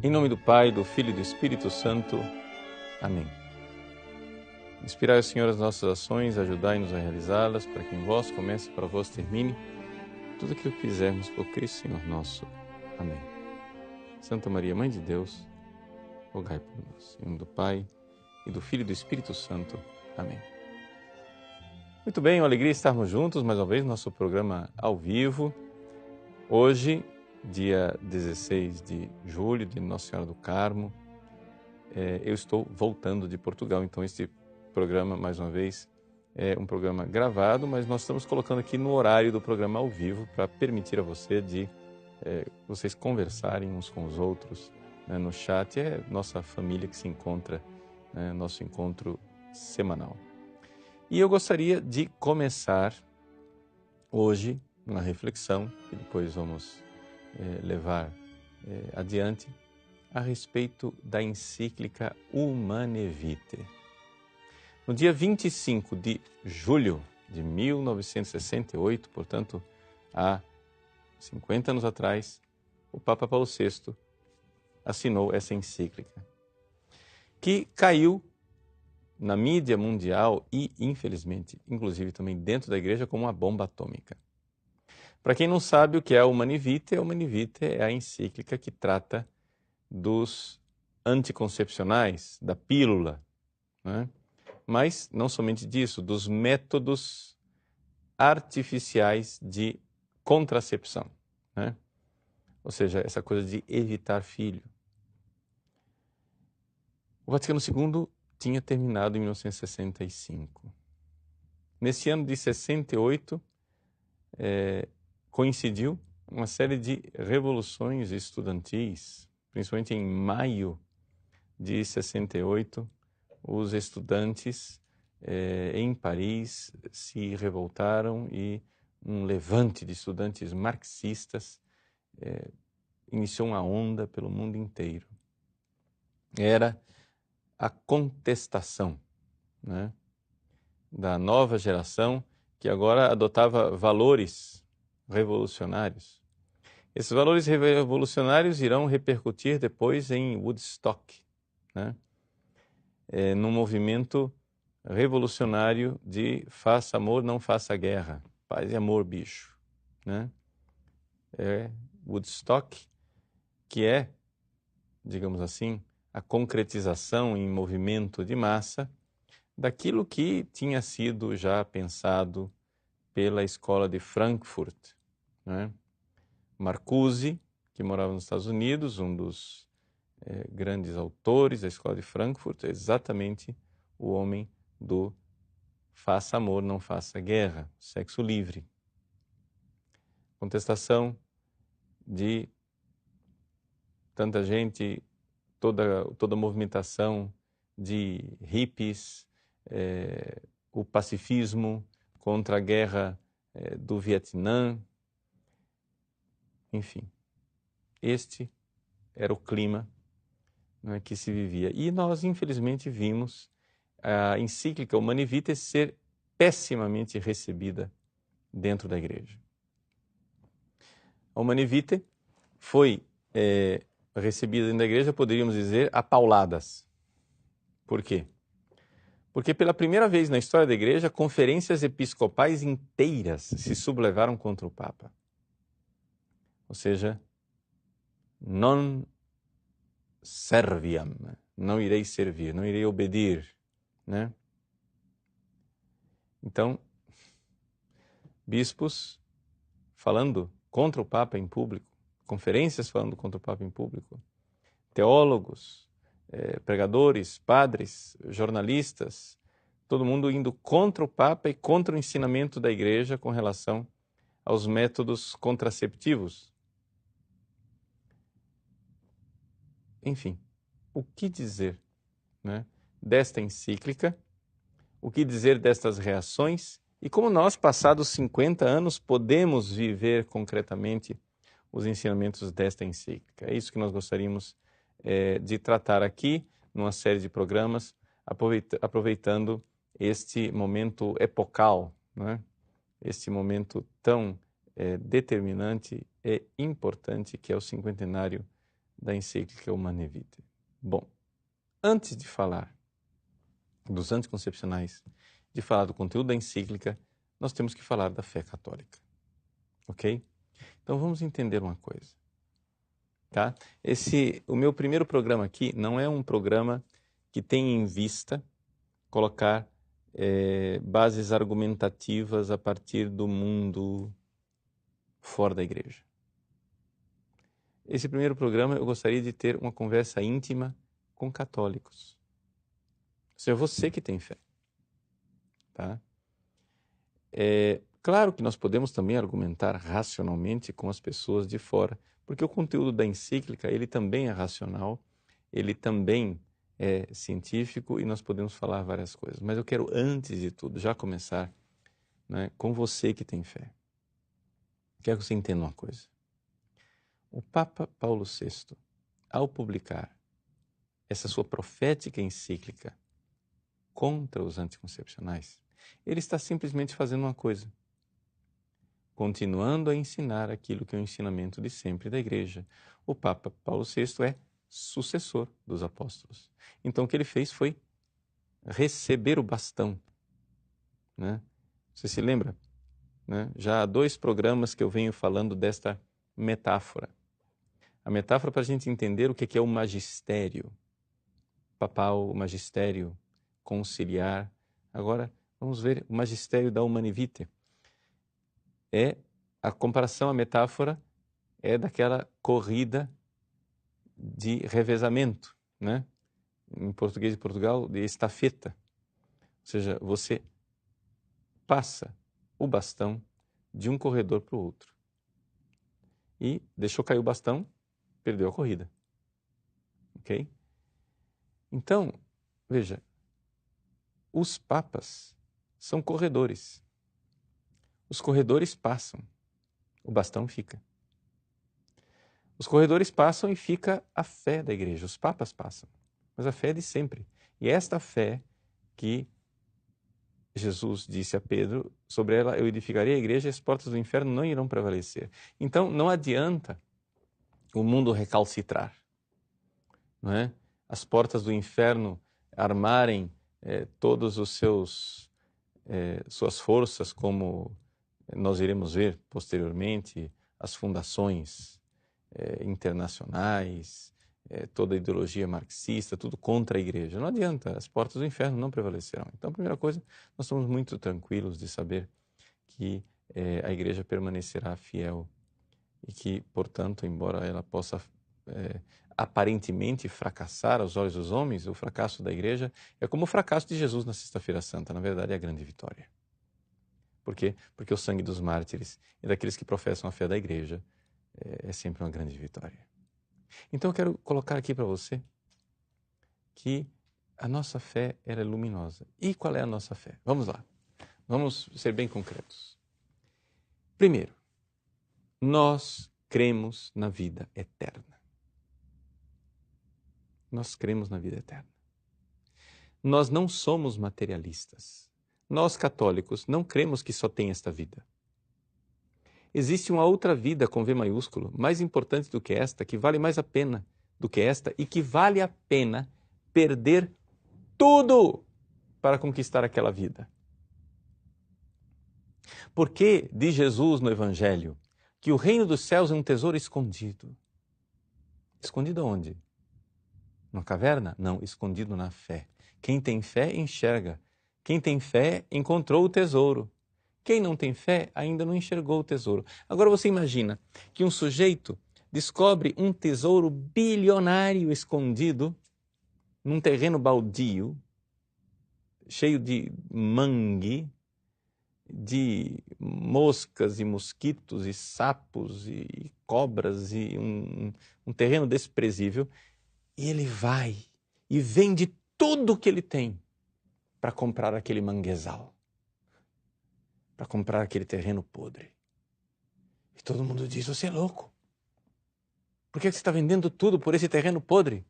Em nome do Pai, do Filho e do Espírito Santo. Amém. Inspirai, Senhor, as nossas ações, ajudai-nos a realizá-las, para que em vós comece e para vós termine tudo aquilo que fizermos por Cristo, Senhor nosso. Amém. Santa Maria, Mãe de Deus, rogai por nós. Em nome do Pai, e do Filho e do Espírito Santo. Amém. Muito bem, uma alegria estarmos juntos mais uma vez no nosso programa ao vivo. Hoje, dia 16 de julho, de Nossa Senhora do Carmo, eu estou voltando de Portugal, então este programa, mais uma vez, é um programa gravado, mas nós estamos colocando aqui no horário do programa ao vivo para permitir a você vocês conversarem uns com os outros, né, no chat. É nossa família que se encontra, né, nosso encontro semanal. E eu gostaria de começar hoje uma reflexão, que depois vamos levar adiante, a respeito da encíclica Humane Vitae. No dia 25 de julho de 1968, portanto, há 50 anos atrás, o Papa Paulo VI assinou essa encíclica, que caiu na mídia mundial e, infelizmente, inclusive também dentro da igreja, como uma bomba atômica. Para quem não sabe o que é a Humane Vitae é a encíclica que trata dos anticoncepcionais, da pílula, né? Mas não somente disso, dos métodos artificiais de contracepção, né? Ou seja, essa coisa de evitar filho. O Vaticano II tinha terminado em 1965. Nesse ano de 68, coincidiu uma série de revoluções estudantis, principalmente em maio de 68, os estudantes em Paris se revoltaram e um levante de estudantes marxistas iniciou uma onda pelo mundo inteiro. Era a contestação, né, da nova geração que agora adotava valores revolucionários. Esses valores revolucionários irão repercutir depois em Woodstock, né? Num movimento revolucionário de faça amor, não faça guerra. Paz e amor, bicho, né? Woodstock, que é, digamos assim, a concretização em movimento de massa daquilo que tinha sido já pensado pela escola de Frankfurt, né? Marcuse, que morava nos Estados Unidos, um dos grandes autores da escola de Frankfurt, é exatamente o homem do faça amor, não faça guerra, sexo livre. Contestação de tanta gente, toda a movimentação de hippies, o pacifismo contra a guerra do Vietnã. Enfim, este era o clima, né, que se vivia. E nós, infelizmente, vimos a encíclica Humane Vitae ser pessimamente recebida dentro da igreja. A Humane Vitae foi recebida dentro da igreja, poderíamos dizer, a pauladas. Por quê? Porque pela primeira vez na história da igreja, conferências episcopais inteiras se sublevaram contra o Papa. Ou seja, non serviam, não irei servir, não irei obedir, né? Então, bispos falando contra o Papa em público, conferências falando contra o Papa em público, teólogos, pregadores, padres, jornalistas, todo mundo indo contra o Papa e contra o ensinamento da igreja com relação aos métodos contraceptivos. Enfim, o que dizer, né, desta encíclica? O que dizer destas reações? E como nós, passados 50 anos, podemos viver concretamente os ensinamentos desta encíclica? É isso que nós gostaríamos de tratar aqui, numa série de programas, aproveitando este momento epocal, né? Este momento tão determinante e importante que é o cinquentenário da encíclica Humanae Vitae? Bom, antes de falar dos anticoncepcionais, de falar do conteúdo da encíclica, nós temos que falar da fé católica, ok? Então vamos entender uma coisa, tá? O meu primeiro programa aqui não é um programa que tem em vista colocar bases argumentativas a partir do mundo fora da igreja. Esse primeiro programa eu gostaria de ter uma conversa íntima com católicos. Ou seja, você que tem fé, tá? Claro que nós podemos também argumentar racionalmente com as pessoas de fora, porque o conteúdo da encíclica, ele também é racional, ele também é científico e nós podemos falar várias coisas. Mas eu quero, antes de tudo, já começar, né, com você que tem fé. Quero que você entenda uma coisa. O Papa Paulo VI, ao publicar essa sua profética encíclica contra os anticoncepcionais, ele está simplesmente fazendo uma coisa, continuando a ensinar aquilo que é o ensinamento de sempre da Igreja. O Papa Paulo VI é sucessor dos apóstolos. Então o que ele fez foi receber o bastão, né? Você se lembra? Né? Já há 2 programas que eu venho falando desta metáfora. A metáfora para a gente entender o que é o magistério papal, o magistério conciliar. Agora, vamos ver o magistério da Humanae Vitae. A comparação, a metáfora é daquela corrida de revezamento, né? Em português de Portugal, de estafeta. Ou seja, você passa o bastão de um corredor para o outro. E deixou cair o bastão, perdeu a corrida. Ok? Então, veja, os papas são corredores. Os corredores passam, o bastão fica. Os corredores passam e fica a fé da igreja. Os papas passam, mas a fé é de sempre. E é esta fé que Jesus disse a Pedro, sobre ela eu edificarei a igreja e as portas do inferno não irão prevalecer. Então, não adianta o mundo recalcitrar, não é? As portas do inferno armarem todos os suas forças, como nós iremos ver posteriormente, as fundações internacionais, toda a ideologia marxista, tudo contra a igreja. Não adianta, as portas do inferno não prevalecerão. Então, a primeira coisa, nós estamos muito tranquilos de saber que a igreja permanecerá fiel e que, portanto, embora ela possa aparentemente fracassar aos olhos dos homens, o fracasso da igreja é como o fracasso de Jesus na Sexta-feira Santa. Na verdade, é a grande vitória. Por quê? Porque o sangue dos mártires e daqueles que professam a fé da igreja é sempre uma grande vitória. Então eu quero colocar aqui para você que a nossa fé ela é luminosa. E qual é a nossa fé? Vamos lá. Vamos ser bem concretos. Primeiro, nós cremos na vida eterna. Nós cremos na vida eterna. Nós não somos materialistas. Nós, católicos, não cremos que só tem esta vida. Existe uma outra vida com V maiúsculo, mais importante do que esta, que vale mais a pena do que esta e que vale a pena perder tudo para conquistar aquela vida. Porque diz Jesus no Evangelho que o reino dos céus é um tesouro escondido. Escondido onde? Numa caverna? Não, escondido na fé. Quem tem fé enxerga. Quem tem fé encontrou o tesouro. Quem não tem fé ainda não enxergou o tesouro. Agora você imagina que um sujeito descobre um tesouro bilionário escondido num terreno baldio, cheio de mangue, de moscas e mosquitos e sapos e cobras e um terreno desprezível, e ele vai e vende tudo o que ele tem para comprar aquele manguezal, para comprar aquele terreno podre. E todo mundo diz, você é louco. Por que você está vendendo tudo por esse terreno podre?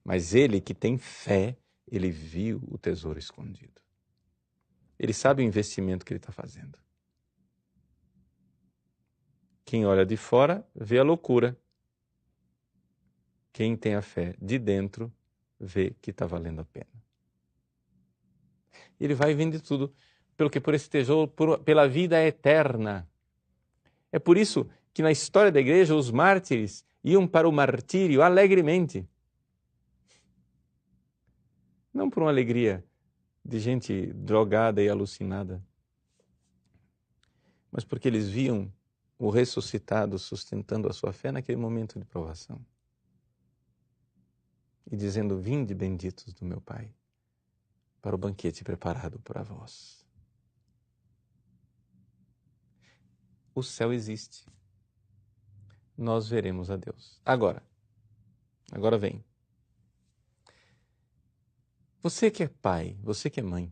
Mas ele que tem fé, ele viu o tesouro escondido. Ele sabe o investimento que ele está fazendo. Quem olha de fora vê a loucura. Quem tem a fé de dentro vê que está valendo a pena. Ele vai vendo tudo pelo que por esse tesouro, pela vida eterna. É por isso que na história da igreja os mártires iam para o martírio alegremente. Não por uma alegria de gente drogada e alucinada, mas porque eles viam o ressuscitado sustentando a sua fé naquele momento de provação. E dizendo: vinde benditos do meu Pai, para o banquete preparado para vós. O céu existe. Nós veremos a Deus. Agora vem. Você que é pai, você que é mãe,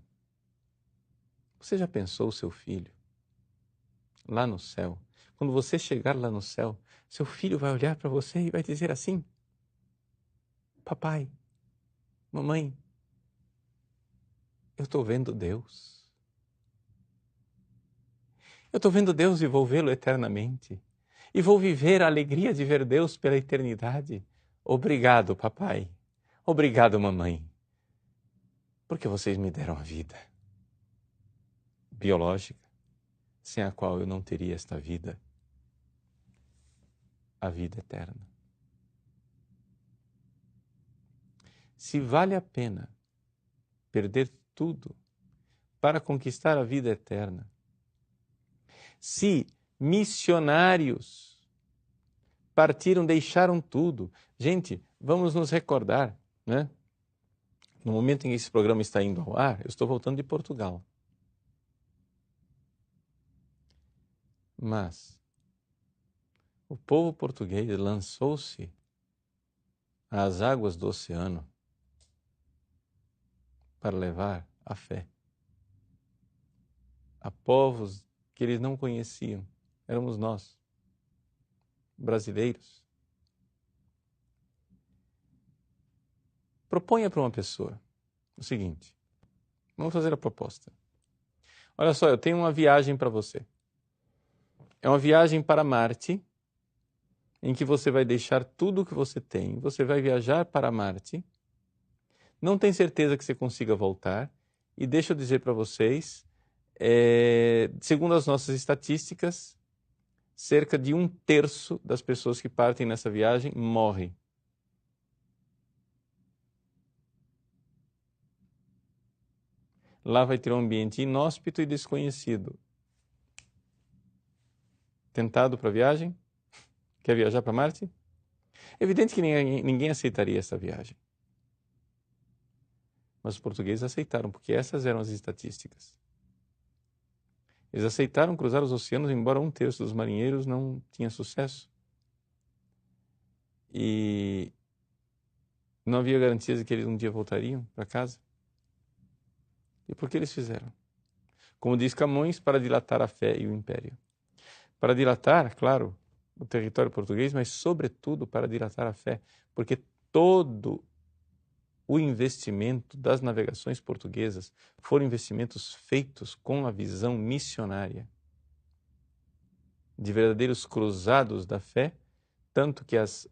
você já pensou o seu filho lá no céu? Quando você chegar lá no céu, seu filho vai olhar para você e vai dizer assim: papai, mamãe, eu estou vendo Deus. Eu estou vendo Deus e vou vê-lo eternamente. E vou viver a alegria de ver Deus pela eternidade. Obrigado, papai. Obrigado, mamãe. Porque vocês me deram a vida biológica, sem a qual eu não teria esta vida, a vida eterna. Se vale a pena perder tudo para conquistar a vida eterna, se missionários partiram, deixaram tudo. Gente, vamos nos recordar, né? No momento em que esse programa está indo ao ar, eu estou voltando de Portugal. Mas o povo português lançou-se às águas do oceano para levar a fé a povos que eles não conheciam. Éramos nós, brasileiros. Proponha para uma pessoa o seguinte: vamos fazer a proposta. Olha só, eu tenho uma viagem para você. É uma viagem para Marte, em que você vai deixar tudo o que você tem, você vai viajar para Marte, não tem certeza que você consiga voltar, e deixa eu dizer para vocês, segundo as nossas estatísticas, cerca de 1/3 das pessoas que partem nessa viagem morrem. Lá vai ter um ambiente inóspito e desconhecido. Tentado para a viagem? Quer viajar para Marte? É evidente que ninguém aceitaria essa viagem. Mas os portugueses aceitaram, porque essas eram as estatísticas. Eles aceitaram cruzar os oceanos, embora 1/3 dos marinheiros não tinha sucesso. E não havia garantias de que eles um dia voltariam para casa. E por que eles fizeram? Como diz Camões, para dilatar a fé e o império. Para dilatar, claro, o território português, mas sobretudo para dilatar a fé, porque todo o investimento das navegações portuguesas foram investimentos feitos com a visão missionária de verdadeiros cruzados da fé, tanto que as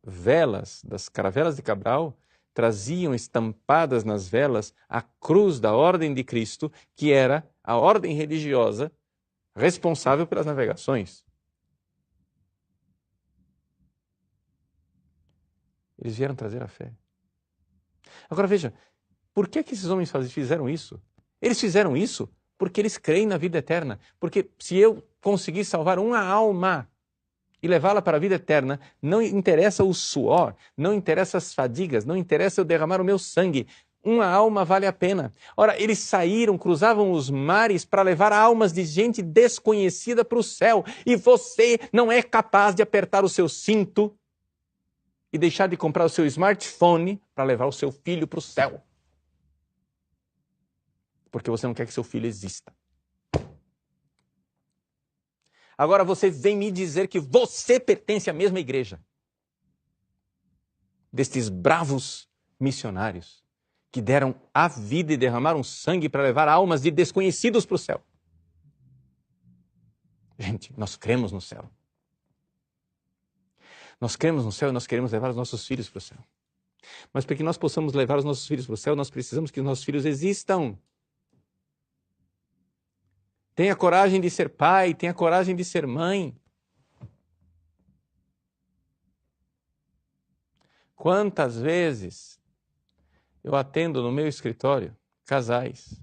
velas das caravelas de Cabral traziam estampadas nas velas a cruz da Ordem de Cristo, que era a ordem religiosa responsável pelas navegações. Eles vieram trazer a fé. Agora veja, por que esses homens fizeram isso? Eles fizeram isso porque eles creem na vida eterna. Porque se eu conseguir salvar uma alma e levá-la para a vida eterna, não interessa o suor, não interessa as fadigas, não interessa eu derramar o meu sangue. Uma alma vale a pena. Ora, eles saíram, cruzavam os mares para levar almas de gente desconhecida para o céu. E você não é capaz de apertar o seu cinto e deixar de comprar o seu smartphone para levar o seu filho para o céu. Porque você não quer que seu filho exista. Agora você vem me dizer que você pertence à mesma igreja destes bravos missionários que deram a vida e derramaram sangue para levar almas de desconhecidos para o céu. Gente, nós cremos no céu. Nós cremos no céu e nós queremos levar os nossos filhos para o céu. Mas para que nós possamos levar os nossos filhos para o céu, nós precisamos que os nossos filhos existam. Tenha coragem de ser pai, tenha coragem de ser mãe. Quantas vezes eu atendo no meu escritório casais.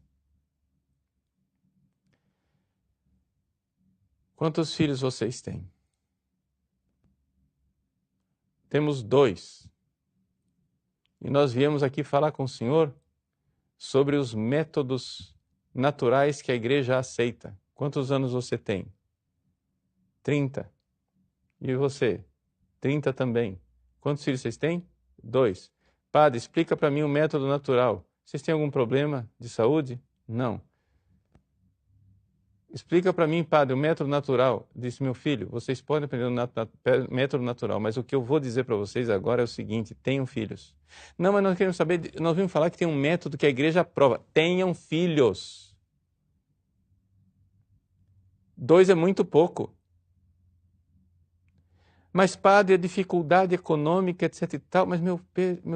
Quantos filhos vocês têm? Temos 2. E nós viemos aqui falar com o Senhor sobre os métodos naturais que a igreja aceita. Quantos anos você tem? 30. E você? 30 também. Quantos filhos vocês têm? 2. Padre, explica para mim o método natural. Vocês têm algum problema de saúde? Não. Explica para mim, padre, o método natural. Disse, meu filho, vocês podem aprender o método natural, mas o que eu vou dizer para vocês agora é o seguinte, tenham filhos. Não, mas nós queremos saber, nós vimos falar que tem um método que a igreja aprova. Tenham filhos. 2 é muito pouco. Mas, padre, a dificuldade econômica, etc e tal. Mas, meu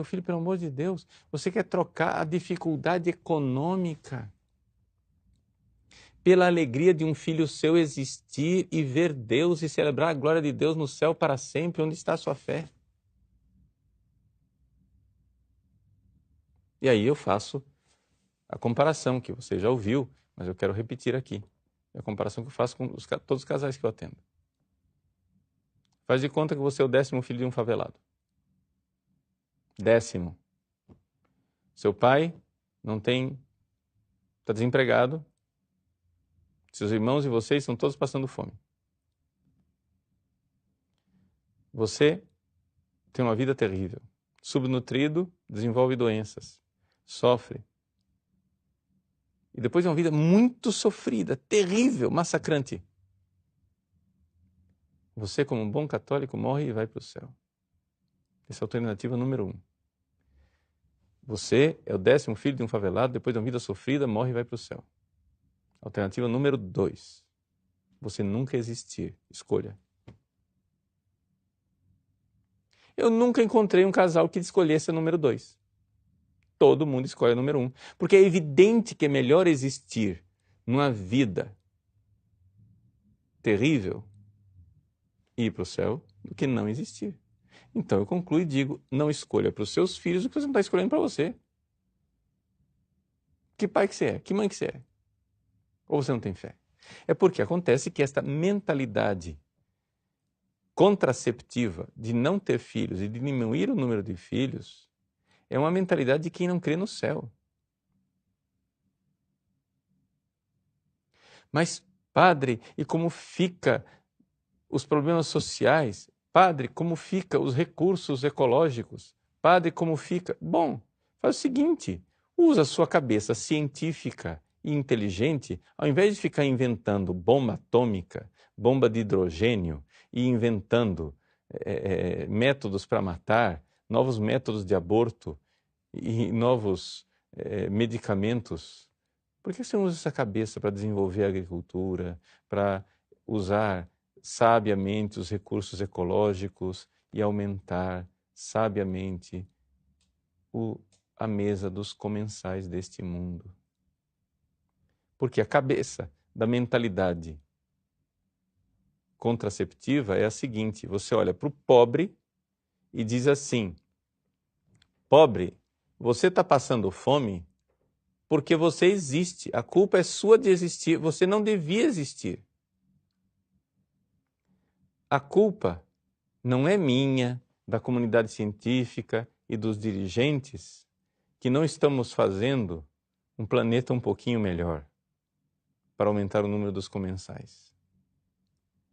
filho, pelo amor de Deus, você quer trocar a dificuldade econômica pela alegria de um filho seu existir e ver Deus e celebrar a glória de Deus no céu para sempre? Onde está a sua fé? E aí eu faço a comparação que você já ouviu, mas eu quero repetir aqui. É a comparação que eu faço com todos os casais que eu atendo. Faz de conta que você é o 10º filho de um favelado. 10º. Seu pai não tem, está desempregado. Seus irmãos e vocês estão todos passando fome. Você tem uma vida terrível. Subnutrido, desenvolve doenças. Sofre. E depois é uma vida muito sofrida, terrível, massacrante. Você, como um bom católico, morre e vai para o céu. Essa é a alternativa número 1. Você é o 10º filho de um favelado, depois de uma vida sofrida, morre e vai para o céu. Alternativa número 2. Você nunca existir. Escolha. Eu nunca encontrei um casal que escolhesse a número 2. Todo mundo escolhe a número 1. Porque é evidente que é melhor existir numa vida terrível e ir para o céu do que não existir. Então eu concluo e digo, não escolha para os seus filhos o que você não está escolhendo para você. Que pai que você é? Que mãe que você é? Ou você não tem fé? É porque acontece que esta mentalidade contraceptiva de não ter filhos e de diminuir o número de filhos é uma mentalidade de quem não crê no céu. Mas, padre, e como fica os problemas sociais? Padre, como fica os recursos ecológicos? Padre, como fica? Bom, faz o seguinte, usa a sua cabeça científica e inteligente, ao invés de ficar inventando bomba atômica, bomba de hidrogênio e inventando métodos para matar, novos métodos de aborto e novos medicamentos. Por que você não usa essa cabeça para desenvolver a agricultura, para usar sabiamente os recursos ecológicos e aumentar sabiamente a mesa dos comensais deste mundo? Porque a cabeça da mentalidade contraceptiva é a seguinte, você olha para o pobre e diz assim, pobre, você está passando fome porque você existe, a culpa é sua de existir, você não devia existir. A culpa não é minha, da comunidade científica e dos dirigentes, que não estamos fazendo um planeta um pouquinho melhor para aumentar o número dos comensais.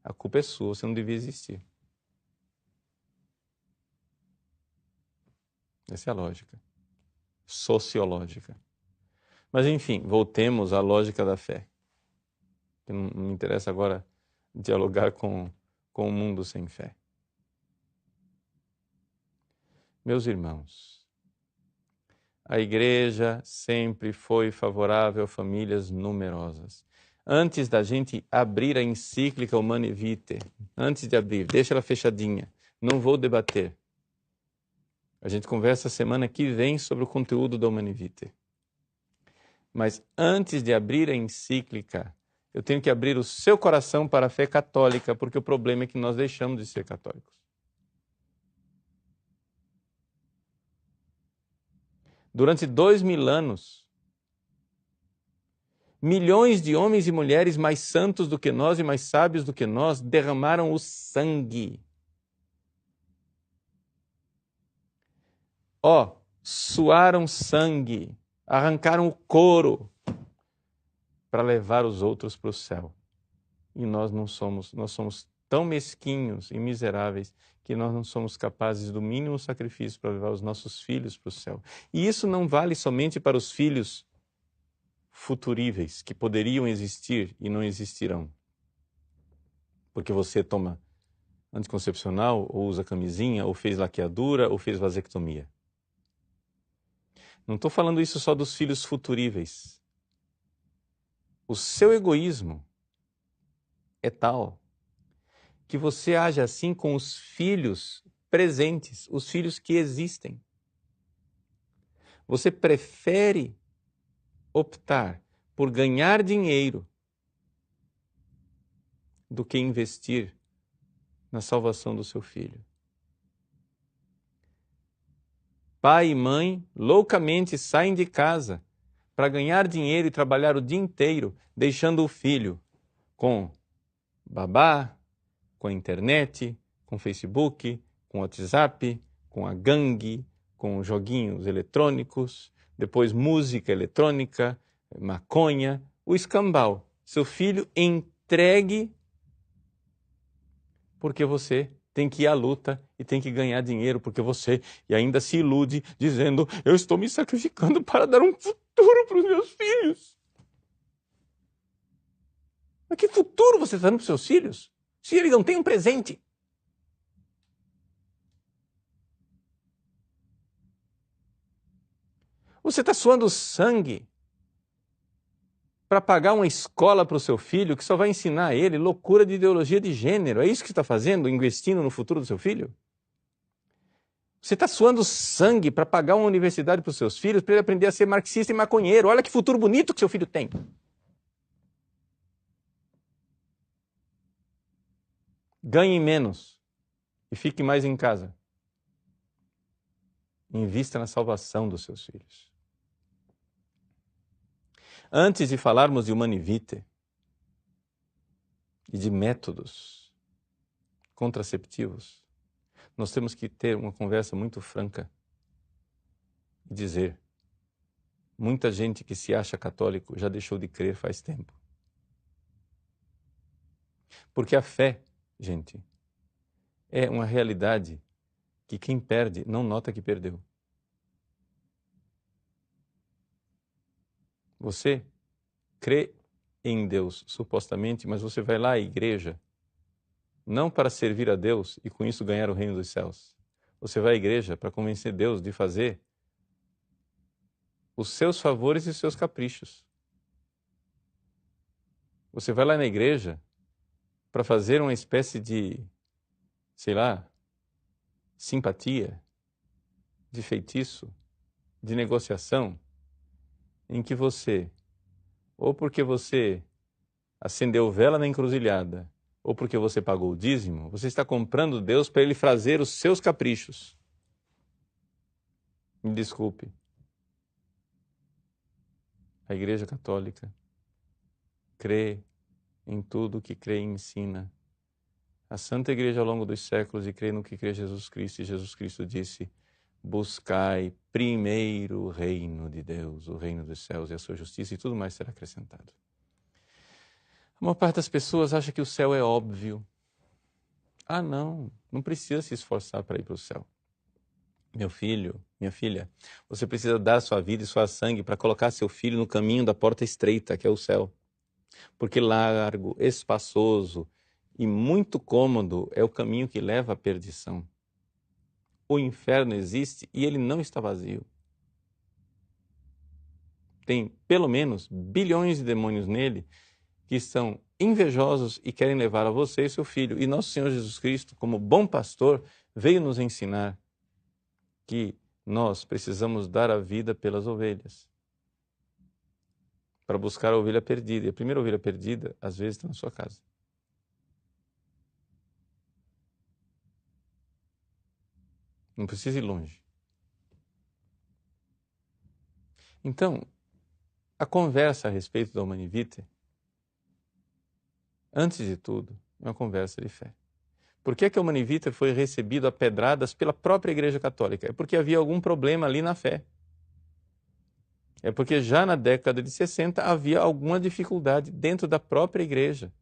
A culpa é sua, você não devia existir. Essa é a lógica sociológica. Mas enfim, voltemos à lógica da fé. Não me interessa agora dialogar com o mundo sem fé. Meus irmãos, a igreja sempre foi favorável a famílias numerosas. Antes da gente abrir a encíclica Humanae Vitae, antes de abrir, deixa ela fechadinha, não vou debater. A gente conversa semana que vem sobre o conteúdo da Humanae Vitae. Mas antes de abrir a encíclica, eu tenho que abrir o seu coração para a fé católica, porque o problema é que nós deixamos de ser católicos. Durante 2000 anos, milhões de homens e mulheres mais santos do que nós e mais sábios do que nós derramaram o sangue. Suaram sangue, arrancaram o couro para levar os outros para o céu. E nós somos tão mesquinhos e miseráveis que nós não somos capazes do mínimo sacrifício para levar os nossos filhos para o céu. E isso não vale somente para os filhos futuríveis, que poderiam existir e não existirão. Porque você toma anticoncepcional, ou usa camisinha, ou fez laqueadura, ou fez vasectomia. Não estou falando isso só dos filhos futuríveis. O seu egoísmo é tal que você age assim com os filhos presentes, os filhos que existem. Você prefere optar por ganhar dinheiro do que investir na salvação do seu filho. Pai e mãe loucamente saem de casa para ganhar dinheiro e trabalhar o dia inteiro, deixando o filho com babá, com a internet, com Facebook, com WhatsApp, com a gangue, com joguinhos eletrônicos, depois música eletrônica, maconha, o escambau. Seu filho entregue porque você tem que ir à luta e tem que ganhar dinheiro, porque você e ainda se ilude dizendo: eu estou me sacrificando para dar um futuro para os meus filhos. Mas que futuro você está dando para os seus filhos, se eles não têm um presente? Você está suando sangue para pagar uma escola para o seu filho que só vai ensinar a ele loucura de ideologia de gênero. É isso que você está fazendo, investindo no futuro do seu filho? Você está suando sangue para pagar uma universidade para os seus filhos, para ele aprender a ser marxista e maconheiro. Olha que futuro bonito que seu filho tem. Ganhe menos e fique mais em casa. Invista na salvação dos seus filhos. Antes de falarmos de Humanae Vitae e de métodos contraceptivos, nós temos que ter uma conversa muito franca e dizer: muita gente que se acha católico já deixou de crer faz tempo. Porque a fé, gente, é uma realidade que quem perde não nota que perdeu. Você crê em Deus, supostamente, mas você vai lá à igreja não para servir a Deus e com isso ganhar o reino dos céus. Você vai à igreja para convencer Deus de fazer os seus favores e os seus caprichos. Você vai lá na igreja para fazer uma espécie de, sei lá, simpatia, de feitiço, de negociação, em que você, ou porque você acendeu vela na encruzilhada, ou porque você pagou o dízimo, você está comprando Deus para ele fazer os seus caprichos. Me desculpe. A Igreja Católica crê em tudo que crê e ensina. A Santa Igreja ao longo dos séculos e crê no que crê Jesus Cristo. E Jesus Cristo disse: buscai primeiro o reino de Deus, o reino dos céus e a sua justiça, e tudo mais será acrescentado. A maior parte das pessoas acha que o céu é óbvio. Ah, não precisa se esforçar para ir para o céu. Meu filho, minha filha, você precisa dar sua vida e sua sangue para colocar seu filho no caminho da porta estreita, que é o céu. Porque largo, espaçoso e muito cômodo é o caminho que leva à perdição. O inferno existe e ele não está vazio. Tem pelo menos bilhões de demônios nele que estão invejosos e querem levar a você e seu filho. E nosso Senhor Jesus Cristo, como bom pastor, veio nos ensinar que nós precisamos dar a vida pelas ovelhas, para buscar a ovelha perdida. E a primeira ovelha perdida, às vezes, está na sua casa. Não precisa ir longe. Então, a conversa a respeito da Humanae Vitae, antes de tudo, é uma conversa de fé. Por que a Humanae Vitae foi recebida a pedradas pela própria Igreja Católica? É porque havia algum problema ali na fé. É porque já na década de 60 havia alguma dificuldade dentro da própria Igreja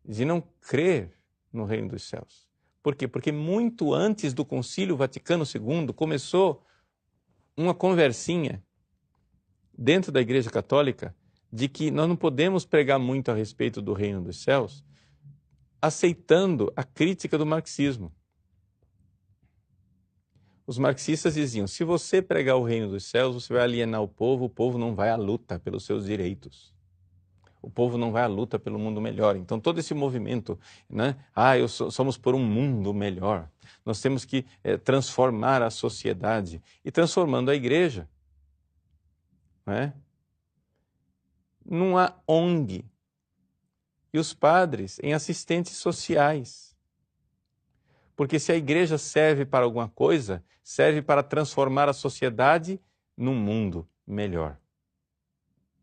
de não crer no Reino dos Céus. Por quê? Porque muito antes do Concílio Vaticano II começou uma conversinha dentro da Igreja Católica de que nós não podemos pregar muito a respeito do Reino dos Céus aceitando a crítica do marxismo. Os marxistas diziam, se você pregar o Reino dos Céus, você vai alienar o povo não vai à luta pelos seus direitos. O povo não vai à luta pelo mundo melhor. Então, todo esse movimento, né? Somos por um mundo melhor. Nós temos que transformar a sociedade e transformando a igreja. Né? Numa ONG. E os padres em assistentes sociais. Porque se a igreja serve para alguma coisa, serve para transformar a sociedade num mundo melhor.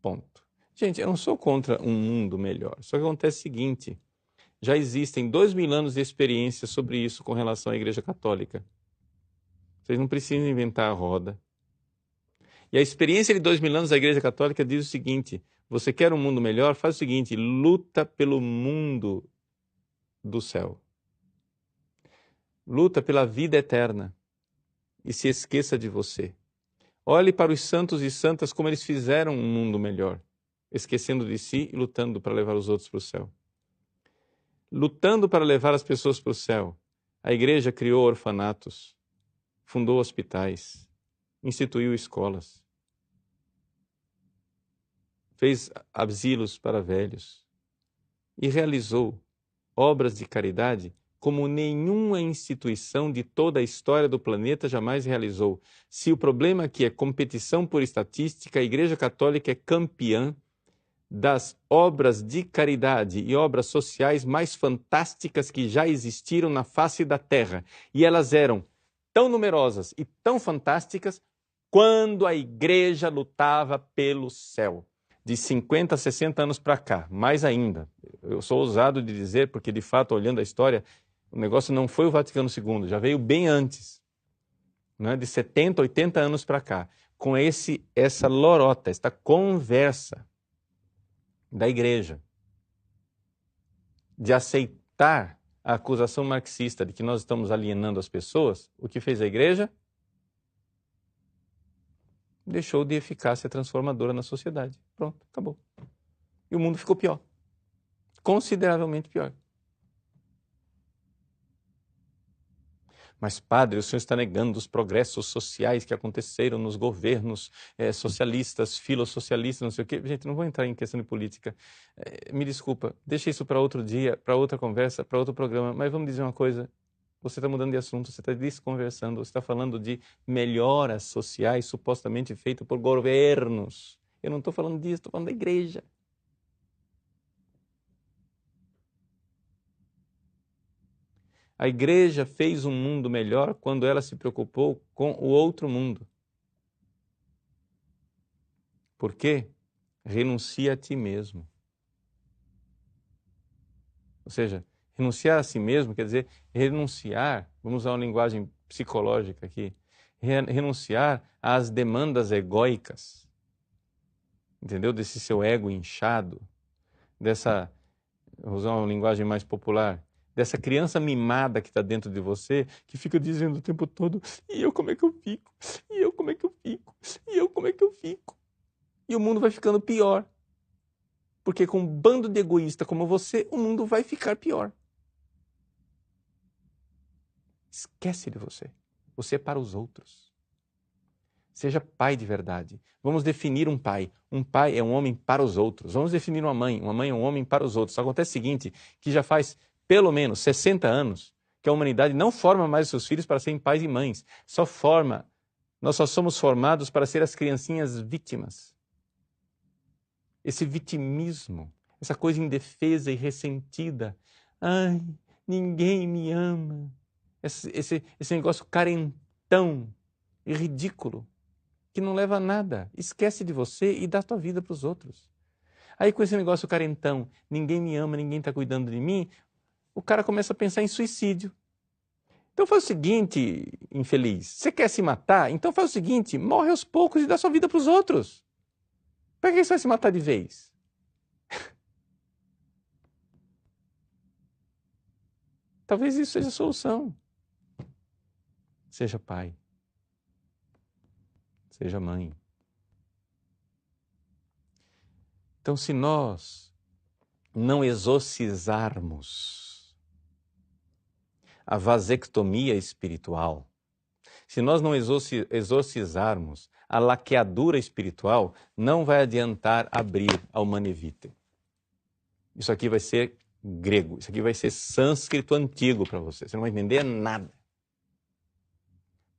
Ponto. Gente, eu não sou contra um mundo melhor. Só que acontece o seguinte, já existem 2000 anos de experiência sobre isso com relação à Igreja Católica. Vocês não precisam inventar a roda. E a experiência de 2000 anos da Igreja Católica diz o seguinte, você quer um mundo melhor? Faz o seguinte, luta pelo mundo do céu. Luta pela vida eterna e se esqueça de você. Olhe para os santos e santas como eles fizeram um mundo melhor, esquecendo de si e lutando para levar os outros para o céu. Lutando para levar as pessoas para o céu, a igreja criou orfanatos, fundou hospitais, instituiu escolas, fez asilos para velhos e realizou obras de caridade como nenhuma instituição de toda a história do planeta jamais realizou. Se o problema aqui é competição por estatística, a Igreja Católica é campeã das obras de caridade e obras sociais mais fantásticas que já existiram na face da Terra. E elas eram tão numerosas e tão fantásticas quando a Igreja lutava pelo céu. De 50 a 60 anos para cá, mais ainda. Eu sou ousado de dizer, porque de fato, olhando a história, o negócio não foi o Vaticano II, já veio bem antes, né? De 70, 80 anos para cá, com essa lorota, esta conversa da igreja de aceitar a acusação marxista de que nós estamos alienando as pessoas. O que fez a igreja? Deixou de eficácia transformadora na sociedade. Pronto, acabou. E o mundo ficou pior. Consideravelmente pior. Mas, padre, o senhor está negando os progressos sociais que aconteceram nos governos socialistas, filossocialistas, não sei o quê. Gente, não vou entrar em questão de política. Me desculpa, deixa isso para outro dia, para outra conversa, para outro programa. Mas vamos dizer uma coisa, você está mudando de assunto, você está desconversando, você está falando de melhoras sociais supostamente feitas por governos. Eu não estou falando disso, estou falando da igreja. A igreja fez um mundo melhor quando ela se preocupou com o outro mundo. Por quê? Renuncia a ti mesmo. Ou seja, renunciar a si mesmo quer dizer renunciar, vamos usar uma linguagem psicológica aqui, renunciar às demandas egóicas, entendeu? Desse seu ego inchado, vou usar uma linguagem mais popular, dessa criança mimada que está dentro de você, que fica dizendo o tempo todo, e eu como é que eu fico? E eu como é que eu fico? E eu como é que eu fico? E o mundo vai ficando pior. Porque com um bando de egoísta como você, o mundo vai ficar pior. Esquece de você. Você é para os outros. Seja pai de verdade. Vamos definir um pai. Um pai é um homem para os outros. Vamos definir uma mãe. Uma mãe é um homem para os outros. Só acontece o seguinte, que já faz pelo menos 60 anos que a humanidade não forma mais os seus filhos para serem pais e mães. Nós só somos formados para ser as criancinhas vítimas. Esse vitimismo, essa coisa indefesa e ressentida. Ai, ninguém me ama. Esse negócio carentão e ridículo, que não leva a nada. Esquece de você e dá a tua vida para os outros. Aí com esse negócio carentão, ninguém me ama, ninguém está cuidando de mim, o cara começa a pensar em suicídio. Então faz o seguinte, infeliz, você quer se matar? Então faz o seguinte, morre aos poucos e dá sua vida para os outros. Para que você vai se matar de vez? Talvez isso seja a solução. Seja pai. Seja mãe. Então, se nós não exorcizarmos a vasectomia espiritual, se nós não exorcizarmos a laqueadura espiritual, não vai adiantar abrir a Humanae Vitae. Isso aqui vai ser grego, isso aqui vai ser sânscrito antigo para você. Você não vai entender nada.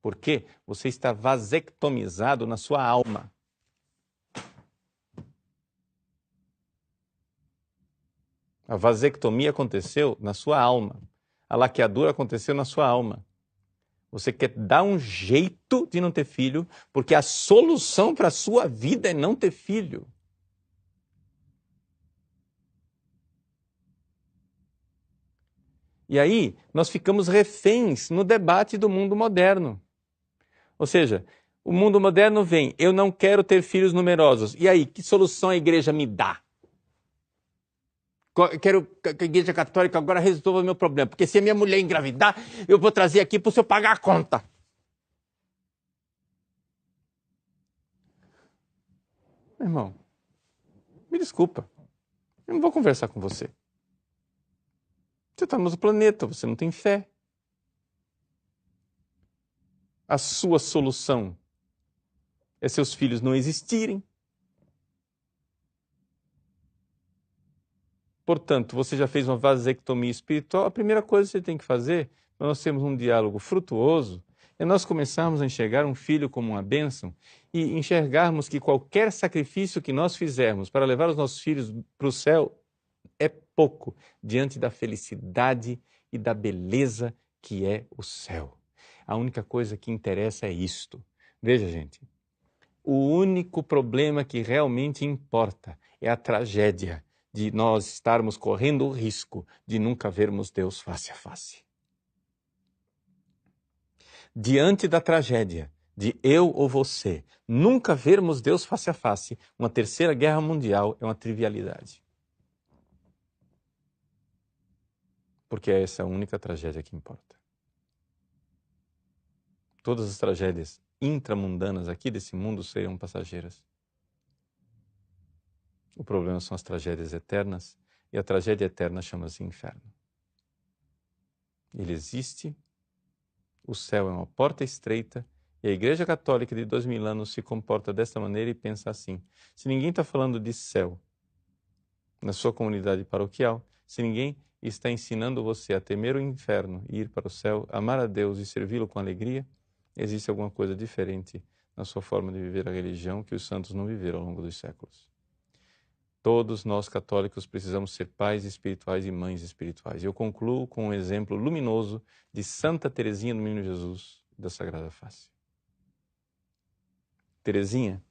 Porque você está vasectomizado na sua alma. A vasectomia aconteceu na sua alma. A laqueadura aconteceu na sua alma. Você quer dar um jeito de não ter filho, porque a solução para a sua vida é não ter filho. E aí, nós ficamos reféns no debate do mundo moderno. Ou seja, o mundo moderno vem, eu não quero ter filhos numerosos. E aí, que solução a igreja me dá? Eu quero que a igreja católica agora resolva o meu problema, porque se a minha mulher engravidar, eu vou trazer aqui para o senhor pagar a conta. Meu irmão, me desculpa, eu não vou conversar com você. Você está no nosso planeta, você não tem fé. A sua solução é seus filhos não existirem. Portanto, você já fez uma vasectomia espiritual, a primeira coisa que você tem que fazer, para nós termos um diálogo frutuoso, é nós começarmos a enxergar um filho como uma bênção e enxergarmos que qualquer sacrifício que nós fizermos para levar os nossos filhos para o céu é pouco diante da felicidade e da beleza que é o céu. A única coisa que interessa é isto. Veja, gente, o único problema que realmente importa é a tragédia de nós estarmos correndo o risco de nunca vermos Deus face a face. Diante da tragédia de eu ou você nunca vermos Deus face a face, uma terceira guerra mundial é uma trivialidade. Porque essa é a única tragédia que importa. Todas as tragédias intramundanas aqui desse mundo serão passageiras. O problema são as tragédias eternas, e a tragédia eterna chama-se inferno. Ele existe, o céu é uma porta estreita, e a Igreja Católica de 2000 anos se comporta dessa maneira e pensa assim: se ninguém está falando de céu na sua comunidade paroquial, se ninguém está ensinando você a temer o inferno e ir para o céu, amar a Deus e servi-lo com alegria, existe alguma coisa diferente na sua forma de viver a religião que os santos não viveram ao longo dos séculos. Todos nós católicos precisamos ser pais espirituais e mães espirituais. Eu concluo com um exemplo luminoso de Santa Teresinha do Menino Jesus da Sagrada Face. Teresinha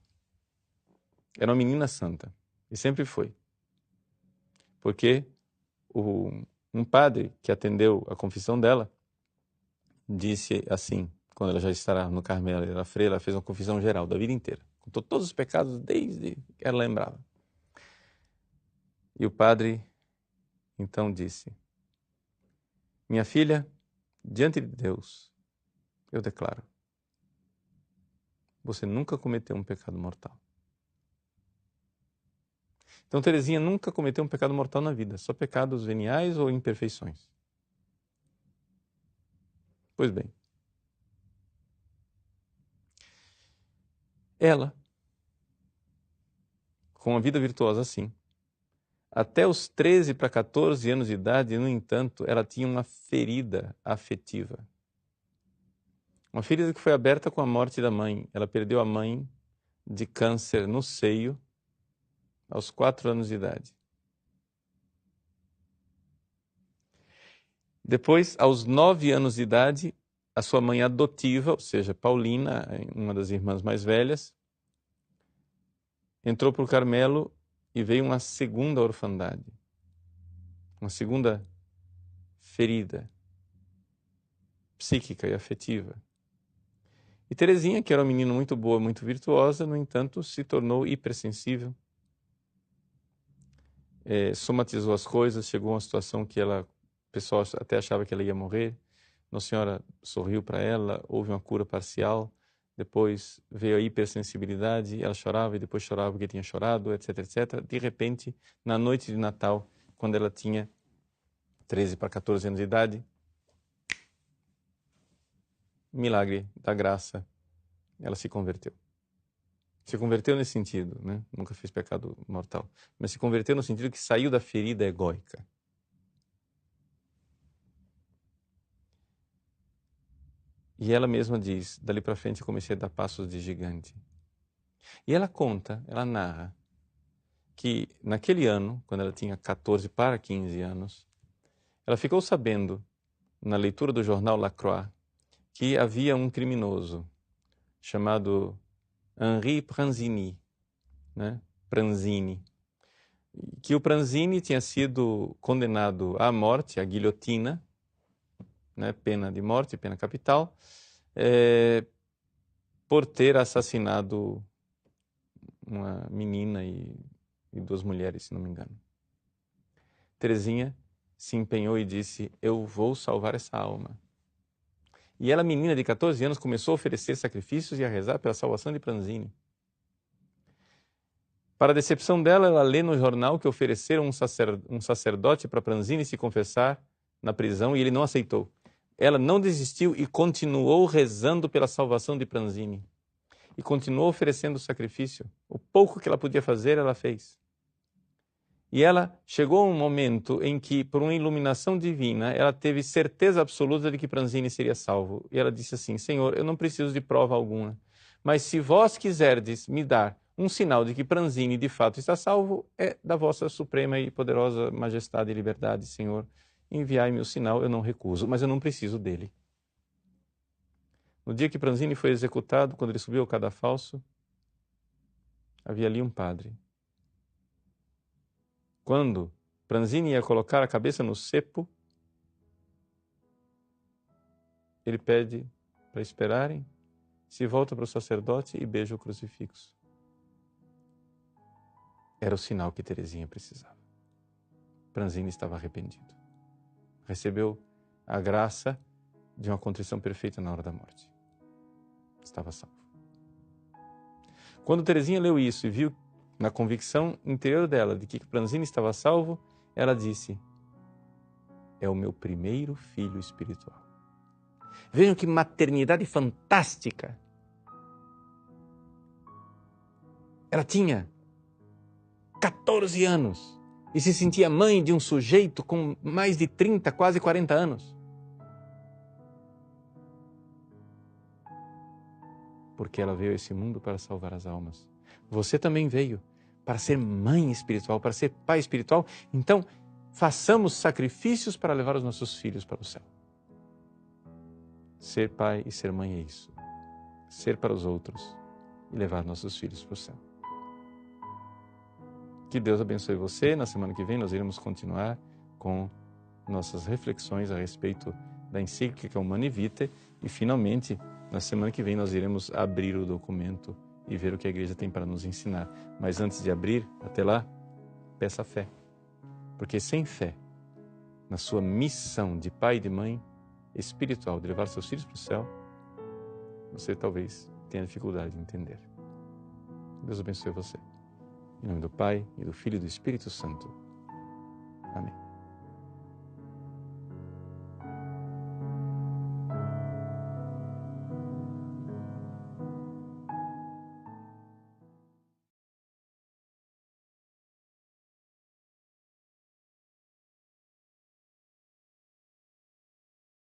era uma menina santa, e sempre foi. Porque um padre que atendeu a confissão dela disse assim, quando ela já estará no Carmelo, ela era freira, ela fez uma confissão geral da vida inteira. Contou todos os pecados desde que ela lembrava. E o padre então disse: minha filha, diante de Deus, eu declaro, você nunca cometeu um pecado mortal. Então Teresinha nunca cometeu um pecado mortal na vida, só pecados veniais ou imperfeições. Pois bem, Ela, com uma vida virtuosa assim, até os 13 para 14 anos de idade, no entanto, ela tinha uma ferida afetiva. Uma ferida que foi aberta com a morte da mãe. Ela perdeu a mãe de câncer no seio aos 4 anos de idade. Depois, aos 9 anos de idade, a sua mãe adotiva, ou seja, Paulina, uma das irmãs mais velhas, entrou para o Carmelo e veio uma segunda orfandade, uma segunda ferida psíquica e afetiva. E Teresinha, que era uma menina muito boa, muito virtuosa, no entanto, se tornou hipersensível, somatizou as coisas, chegou a uma situação que o pessoal até achava que ela ia morrer. Nossa Senhora sorriu para ela, houve uma cura parcial, depois veio a hipersensibilidade, ela chorava e depois chorava porque tinha chorado, etc, etc. De repente, na noite de Natal, quando ela tinha 13 para 14 anos de idade, milagre da graça, ela se converteu. Se converteu nesse sentido, né? Nunca fez pecado mortal, mas se converteu no sentido que saiu da ferida egóica. E ela mesma diz, dali para frente eu comecei a dar passos de gigante. E ela conta, ela narra, que naquele ano, quando ela tinha 14 para 15 anos, ela ficou sabendo, na leitura do jornal La Croix, que havia um criminoso chamado Henri Pranzini, né? Pranzini, que o Pranzini tinha sido condenado à morte, à guilhotina, né? Pena de morte, pena capital, por ter assassinado uma menina e 2 mulheres, se não me engano. Teresinha se empenhou e disse, eu vou salvar essa alma. E ela, menina de 14 anos, começou a oferecer sacrifícios e a rezar pela salvação de Pranzini. Para a decepção dela, ela lê no jornal que ofereceram um sacerdote para Pranzini se confessar na prisão e ele não aceitou. Ela não desistiu e continuou rezando pela salvação de Pranzini. E continuou oferecendo sacrifício. O pouco que ela podia fazer, ela fez. E ela chegou a um momento em que, por uma iluminação divina, ela teve certeza absoluta de que Pranzini seria salvo. E ela disse assim, Senhor, eu não preciso de prova alguma, mas se vós quiserdes me dar um sinal de que Pranzini de fato está salvo, é da vossa suprema e poderosa majestade e liberdade, Senhor. Enviai-me o sinal, eu não recuso, mas eu não preciso dele. No dia que Pranzini foi executado, quando ele subiu ao cadafalso, havia ali um padre. Quando Pranzini ia colocar a cabeça no cepo, ele pede para esperarem, se volta para o sacerdote e beija o crucifixo. Era o sinal que Teresinha precisava. Pranzini estava arrependido. Recebeu a graça de uma contrição perfeita na hora da morte. Estava salvo. Quando Teresinha leu isso e viu na convicção interior dela de que Pranzini estava salvo, ela disse, é o meu primeiro filho espiritual. Vejam que maternidade fantástica. Ela tinha 14 anos e se sentia mãe de um sujeito com mais de 30, quase 40 anos. Porque ela veio a esse mundo para salvar as almas. Você também veio para ser mãe espiritual, para ser pai espiritual. Então, façamos sacrifícios para levar os nossos filhos para o céu. Ser pai e ser mãe é isso. Ser para os outros e levar nossos filhos para o céu. Que Deus abençoe você. Na semana que vem nós iremos continuar com nossas reflexões a respeito da encíclica Humanae Vitae e finalmente na semana que vem nós iremos abrir o documento e ver o que a igreja tem para nos ensinar. Mas antes de abrir, até lá, peça fé. Porque sem fé, na sua missão de pai e de mãe espiritual, de levar seus filhos para o céu, você talvez tenha dificuldade de entender. Deus abençoe você. Em nome do Pai, e do Filho e do Espírito Santo. Amém.